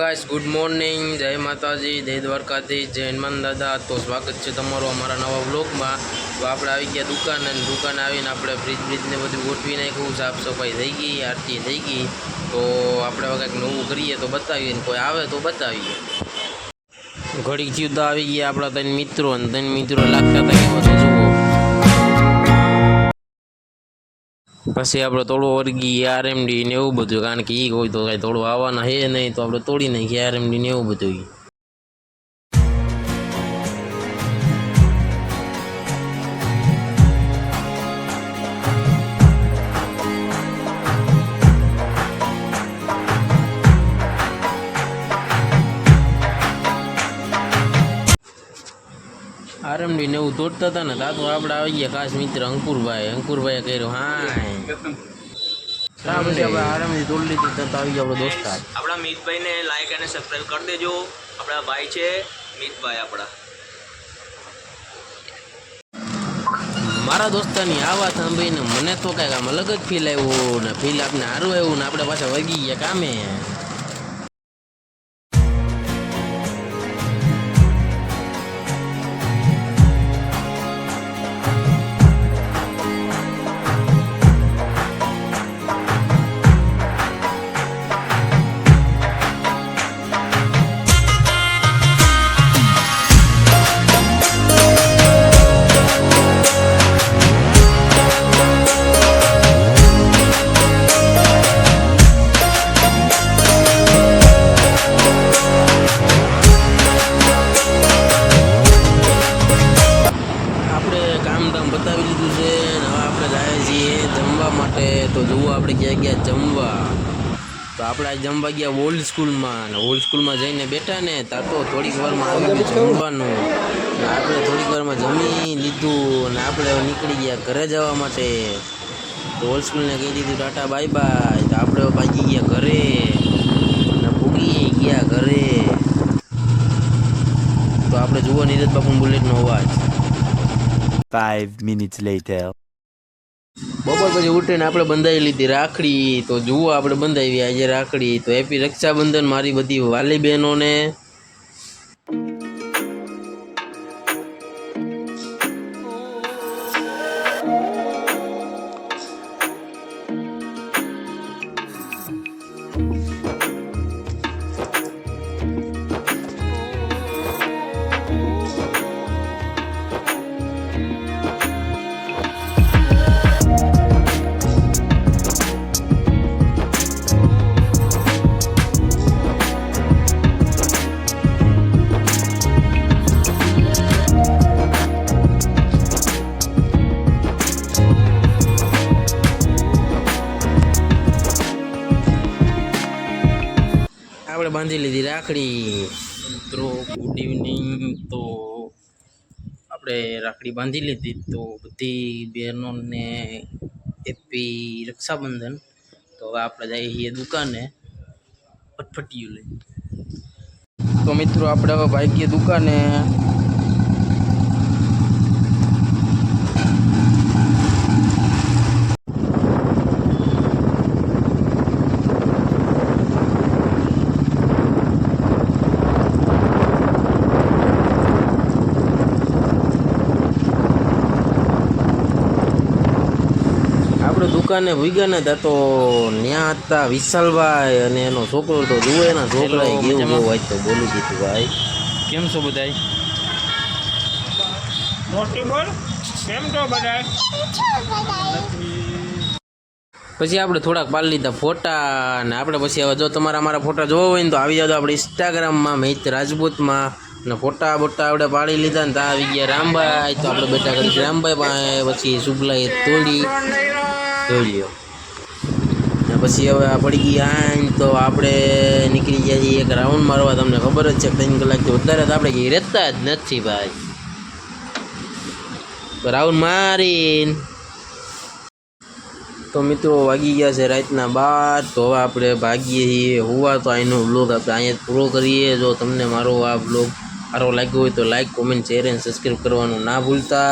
Guys good morning जय माताजी जय द्वारकाधीश जय हनुमान दादा। तो स्वागत है तमारो अमरा नवा व्लॉग में। तो आपणे आई गया दुकान आवीने आपणे फ्रीज ने बधुं गोठवी नाख्युं, साफ सफाई थई गई, आरती थई गई। तो आपणे कंईक नवुं करीए तो बतावीए, कोई आवे तो बतावीए। घड़ी थी तो आई गया आपणा तीन मित्रों लागता था कि बधुं जुओ। पछी आपणे तोड़ो वर्गी आरएमडी ने एवुं बधुं, कारण के ई कोई तो कांई तोड़ो आववाना है नहीं, तो आपणे तोड़ी नाखीए आरएमडी ने एवुं बधुं। आरएमडी ने एवुं तोड़ता था ने तो आपणे आई गया खास मित्र अंकुरभाई कर्यो हाय आरएमडी तोड़ लीधी तो आई गया आपणो दोस्तार। अपना मीतभाई ने लाइक और सब्सक्राइब कर देजो। अपना भाई है मीतभाई अपना मारा दोस्तानी आ वात सांभळीने मने तो कांईक आम अलग ज फील आव्युं ने फील आपने सारुं आव्युं ने आपणे पाछा वगी गया कामे। बतावी लीधुं छे ने हवे आपणे जाए छीए जमवा माटे। तो जुओ आपणे क्यां गया जमवा। तो आपणे जमवा गया ओल्ड स्कूल में जईने बैठा ने तो थोड़ी वार में आवी गयुं जमवानुं ने आपणे थोड़ी वार में जमी लीधुं ने आपणे निकળી गया घरे जवा माटे। तो ओल्ड स्कूल ने कही दीधुं टाटा बाय बाय। तो आपणे भागी गया घरे ने पूगी गया घरे। तो आपणे जुओ नीरज बापू बुलेटनो अवाज। 5 minutes later. बपोर पछी उठीने आपणे बंधाई लीधी राखड़ी। तो जुओ आपणे बंधावी आज राखड़ी। तो हेपी रक्षाबंधन मारी बधी वाली बहनों ने। આપણે બાંધી લીધી રાખડી। મિત્રો ગુડ ઇવનિંગ। તો આપણે રાખડી બાંધી લીધી। તો બધી બહેનોને હેપી રક્ષાબંધન। તો હવે આપણે જઈએ છીએ દુકાને ફટફટીયું લઈ। તો મિત્રો આપણે હવે ભાગીએ દુકાને। दुकाने भूग्या ने तो न्या था विशालभाई अने एनो छोकरो। तो जुओ एना छोकराए केवुं बहू आज तो बोली दीधुं भाई। केम छो बधाय? मोटी बोल केम छो बधाय? पछी आपणे थोड़ा पाल लीधा फोटा ने आपणे पछी हवे जो तमारे अमारा फोटा जोवा होय ने तो आवी जाओ आपणे इंस्टाग्राम में महित राजपूत में ने फोटा बोटा आपणे पाड़ी लीधा ने आवी गया रामभाई। तो आपणे बेटा करी रामभाई पासे पछी शुभलाए तोड़ी जोड़ियो ने पछी हवे आ पड़ी गई आन। तो आपणे निकली गया छीए एक राउंड मारवा। तमने खबर ज छे 3 कलाकथी वधारे तो आपणे क्यांय રહેતા જ નથી भाई। तो राउंड मारीन तो मित्रों वागी गया है रातना 12। तो हवे आपणे भागीए छीए हुआ। तो आनो व्लॉग आपणे अहींया पूरो करीए। जो तमने मारो आ व्लॉग सारो लाग्यो होय तो लाइक कमेंट शेर एंड सब्सक्राइब करवानुं ना भूलता।